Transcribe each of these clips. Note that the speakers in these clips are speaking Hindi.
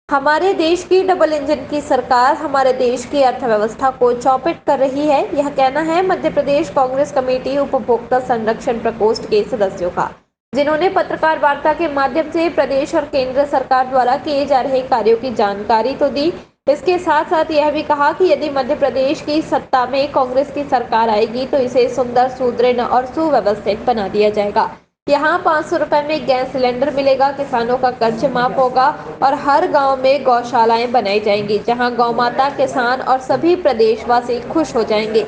हमारे देश की डबल इंजन की सरकार हमारे देश की अर्थव्यवस्था को चौपट कर रही है। यह कहना है मध्य प्रदेश कांग्रेस कमेटी उपभोक्ता संरक्षण प्रकोष्ठ के सदस्यों का, जिन्होंने पत्रकार वार्ता के माध्यम से प्रदेश और केंद्र सरकार द्वारा किए जा रहे कार्यों की जानकारी तो दी। इसके साथ साथ यह भी कहा कि यदि मध्य प्रदेश की सत्ता में कांग्रेस की सरकार आएगी तो इसे सुंदर, सुदृढ़ और सुव्यवस्थित बना दिया जाएगा। यहाँ 500 रुपए में गैस सिलेंडर मिलेगा, किसानों का कर्ज माफ होगा और हर गांव में गौशालाएं बनाई जाएंगी, जहां गौ माता, किसान और सभी प्रदेशवासी खुश हो जाएंगे।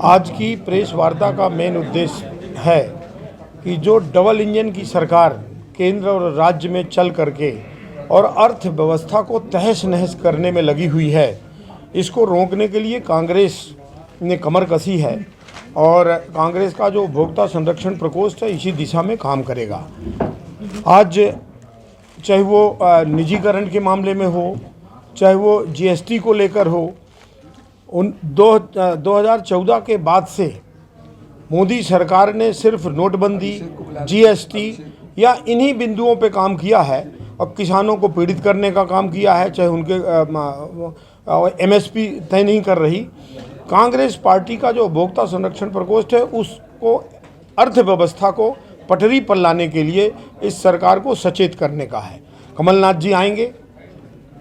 आज की प्रेस वार्ता का मेन उद्देश्य है कि जो डबल इंजन की सरकार केंद्र और राज्य में चल करके और अर्थव्यवस्था को तहस नहस करने में लगी हुई है, इसको रोकने के लिए कांग्रेस ने कमर कसी है और कांग्रेस का जो उपभोक्ता संरक्षण प्रकोष्ठ है इसी दिशा में काम करेगा। आज चाहे वो निजीकरण के मामले में हो, चाहे वो जीएसटी को लेकर हो, 2014 के बाद से मोदी सरकार ने सिर्फ नोटबंदी, जीएसटी या इन्हीं बिंदुओं पे काम किया है और किसानों को पीड़ित करने का काम किया है। चाहे उनके एमएसपी तय नहीं कर रही। कांग्रेस पार्टी का जो उपभोक्ता संरक्षण प्रकोष्ठ है उसको अर्थव्यवस्था को पटरी पर लाने के लिए इस सरकार को सचेत करने का है। कमलनाथ जी आएंगे।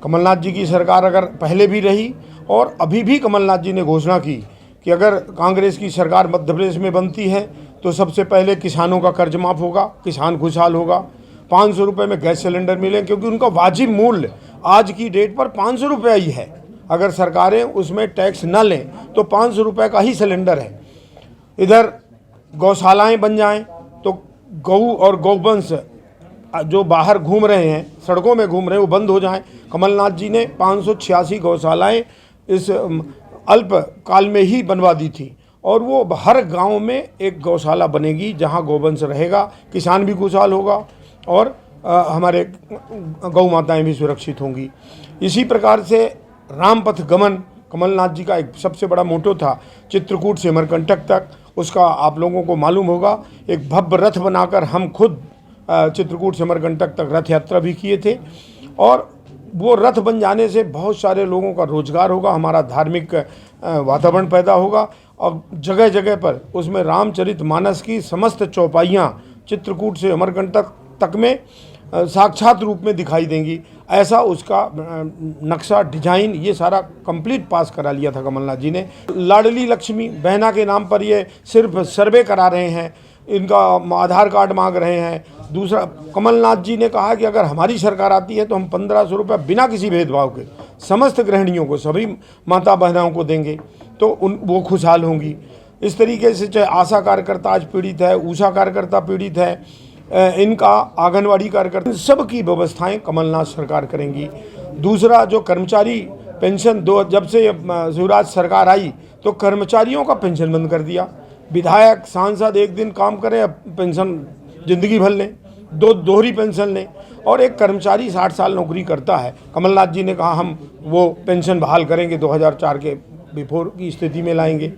कमलनाथ जी की सरकार अगर पहले भी रही और अभी भी कमलनाथ जी ने घोषणा की कि अगर कांग्रेस की सरकार मध्य प्रदेश में बनती है तो सबसे पहले किसानों का कर्ज माफ़ होगा, किसान खुशहाल होगा, 500 रुपये में गैस सिलेंडर मिले, क्योंकि उनका वाजिब मूल्य आज की डेट पर 500 रुपये ही है। अगर सरकारें उसमें टैक्स न लें तो 500 रुपये का ही सिलेंडर है। इधर गौशालाएं बन जाएं तो गऊ और गौवंश जो बाहर घूम रहे हैं, सड़कों में घूम रहे हैं, वो बंद हो जाएं। कमलनाथ जी ने 586 गौशालाएं इस अल्प काल में ही बनवा दी थी और वो हर गांव में एक गौशाला बनेगी जहां गौवंश रहेगा, किसान भी खुशहाल होगा और हमारे गौ माताएँ भी सुरक्षित होंगी। इसी प्रकार से रामपथ गमन कमलनाथ जी का एक सबसे बड़ा मोटो था, चित्रकूट से अमरकंटक तक। उसका आप लोगों को मालूम होगा, एक भव्य रथ बनाकर हम खुद चित्रकूट से अमरकंटक तक रथ यात्रा भी किए थे और वो रथ बन जाने से बहुत सारे लोगों का रोजगार होगा, हमारा धार्मिक वातावरण पैदा होगा और जगह जगह पर उसमें रामचरितमानस की समस्त चौपाइयाँ चित्रकूट से अमरकंटक तक में साक्षात रूप में दिखाई देंगी। ऐसा उसका नक्शा, डिजाइन, ये सारा कंप्लीट पास करा लिया था कमलनाथ जी ने। लाडली लक्ष्मी बहना के नाम पर ये सिर्फ सर्वे करा रहे हैं, इनका आधार कार्ड मांग रहे हैं। दूसरा, कमलनाथ जी ने कहा कि अगर हमारी सरकार आती है तो हम 1500 रुपये बिना किसी भेदभाव के समस्त गृहिणियों को, सभी माता बहनाओं को देंगे तो वो खुशहाल होंगी। इस तरीके से चाहे आशा कार्यकर्ता आज पीड़ित है, ऊषा कार्यकर्ता पीड़ित है, इनका आंगनवाड़ी कार्यकर्ता, सब की व्यवस्थाएं कमलनाथ सरकार करेंगी। दूसरा, जो कर्मचारी पेंशन जब से शिवराज सरकार आई तो कर्मचारियों का पेंशन बंद कर दिया। विधायक, सांसद एक दिन काम करें, पेंशन जिंदगी भर लें, दोहरी पेंशन लें। और एक कर्मचारी 60 साल नौकरी करता है, कमलनाथ जी ने कहा हम वो पेंशन बहाल करेंगे, 2004 के बिफोर की स्थिति में लाएंगे।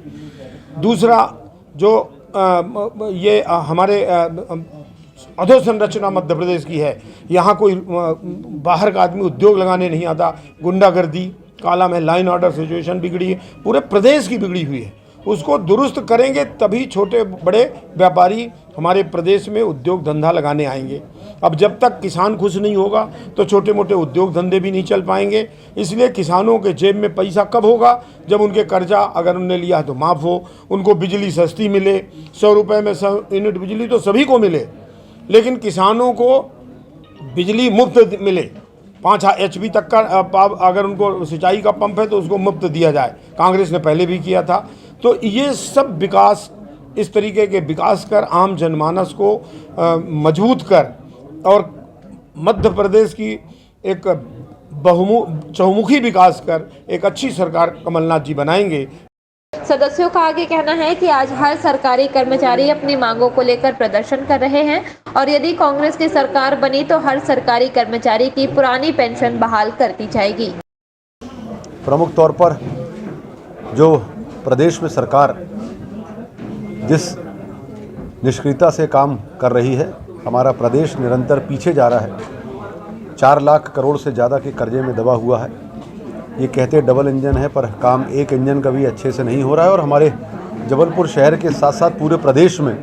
दूसरा, जो ये हमारे अधोसंरचना मध्य प्रदेश की है, यहाँ कोई बाहर का आदमी उद्योग लगाने नहीं आता। गुंडागर्दी, काला में लाइन ऑर्डर सिचुएशन बिगड़ी है, पूरे प्रदेश की बिगड़ी हुई है। उसको दुरुस्त करेंगे तभी छोटे बड़े व्यापारी हमारे प्रदेश में उद्योग धंधा लगाने आएंगे। अब जब तक किसान खुश नहीं होगा तो छोटे मोटे उद्योग धंधे भी नहीं चल पाएंगे। इसलिए किसानों के जेब में पैसा कब होगा? जब उनके कर्जा अगर उन्होंने लिया तो माफ़ हो, उनको बिजली सस्ती मिले, 100 रुपये में 100 यूनिट बिजली तो सभी को मिले, लेकिन किसानों को बिजली मुफ्त मिले। 5 HP तक का अगर उनको सिंचाई का पंप है तो उसको मुफ्त दिया जाए। कांग्रेस ने पहले भी किया था। तो ये सब विकास, इस तरीके के विकास कर आम जनमानस को मजबूत कर और मध्य प्रदेश की एक चहुमुखी विकास कर एक अच्छी सरकार कमलनाथ जी बनाएंगे। सदस्यों का आगे कहना है कि आज हर सरकारी कर्मचारी अपनी मांगों को लेकर प्रदर्शन कर रहे हैं और यदि कांग्रेस की सरकार बनी तो हर सरकारी कर्मचारी की पुरानी पेंशन बहाल कर दी जाएगी। प्रमुख तौर पर जो प्रदेश में सरकार जिस निष्क्रियता से काम कर रही है, हमारा प्रदेश निरंतर पीछे जा रहा है। 4 लाख करोड़ से ज़्यादा के कर्जे में दबा हुआ है। ये कहते डबल इंजन है, पर काम एक इंजन का भी अच्छे से नहीं हो रहा है। और हमारे जबलपुर शहर के साथ साथ पूरे प्रदेश में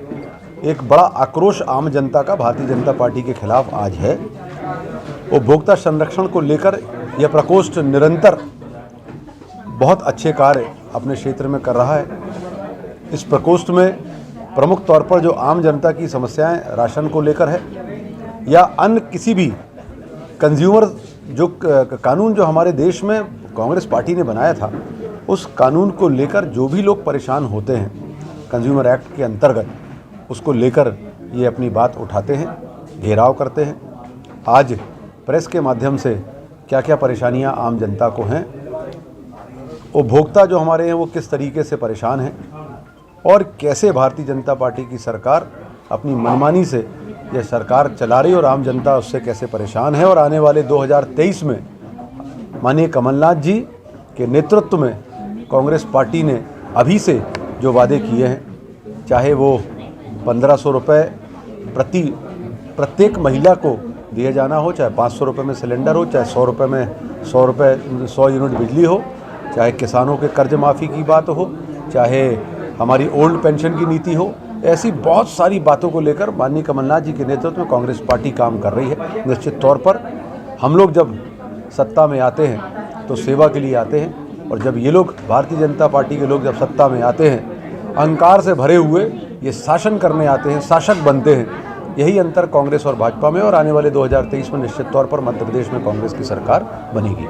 एक बड़ा आक्रोश आम जनता का भारतीय जनता पार्टी के खिलाफ आज है। उपभोक्ता संरक्षण को लेकर यह प्रकोष्ठ निरंतर बहुत अच्छे कार्य अपने क्षेत्र में कर रहा है। इस प्रकोष्ठ में प्रमुख तौर पर जो आम जनता की समस्याएं राशन को लेकर है या अन्य किसी भी कंज्यूमर जो कानून जो हमारे देश में कांग्रेस पार्टी ने बनाया था, उस कानून को लेकर जो भी लोग परेशान होते हैं कंज्यूमर एक्ट के अंतर्गत, उसको लेकर ये अपनी बात उठाते हैं, घेराव करते हैं। आज प्रेस के माध्यम से क्या क्या परेशानियां आम जनता को हैं, उपभोक्ता जो हमारे हैं वो किस तरीके से परेशान हैं और कैसे भारतीय जनता पार्टी की सरकार अपनी मनमानी से यह सरकार चला रही और आम जनता उससे कैसे परेशान है। और आने वाले 2023 में माननीय कमलनाथ जी के नेतृत्व में कांग्रेस पार्टी ने अभी से जो वादे किए हैं, चाहे वो 1500 रुपये प्रत्येक महिला को दिए जाना हो, चाहे 500 रुपये में सिलेंडर हो, चाहे 100 रुपये में 100 यूनिट बिजली हो, चाहे किसानों के कर्ज माफ़ी की बात हो, चाहे हमारी ओल्ड पेंशन की नीति हो, ऐसी बहुत सारी बातों को लेकर माननीय कमलनाथ जी के नेतृत्व में कांग्रेस पार्टी काम कर रही है। निश्चित तौर पर हम लोग जब सत्ता में आते हैं तो सेवा के लिए आते हैं, और जब ये लोग भारतीय जनता पार्टी के लोग जब सत्ता में आते हैं अहंकार से भरे हुए ये शासन करने आते हैं, शासक बनते हैं। यही अंतर कांग्रेस और भाजपा में, और आने वाले 2023 में निश्चित तौर पर मध्य प्रदेश में कांग्रेस की सरकार बनेगी।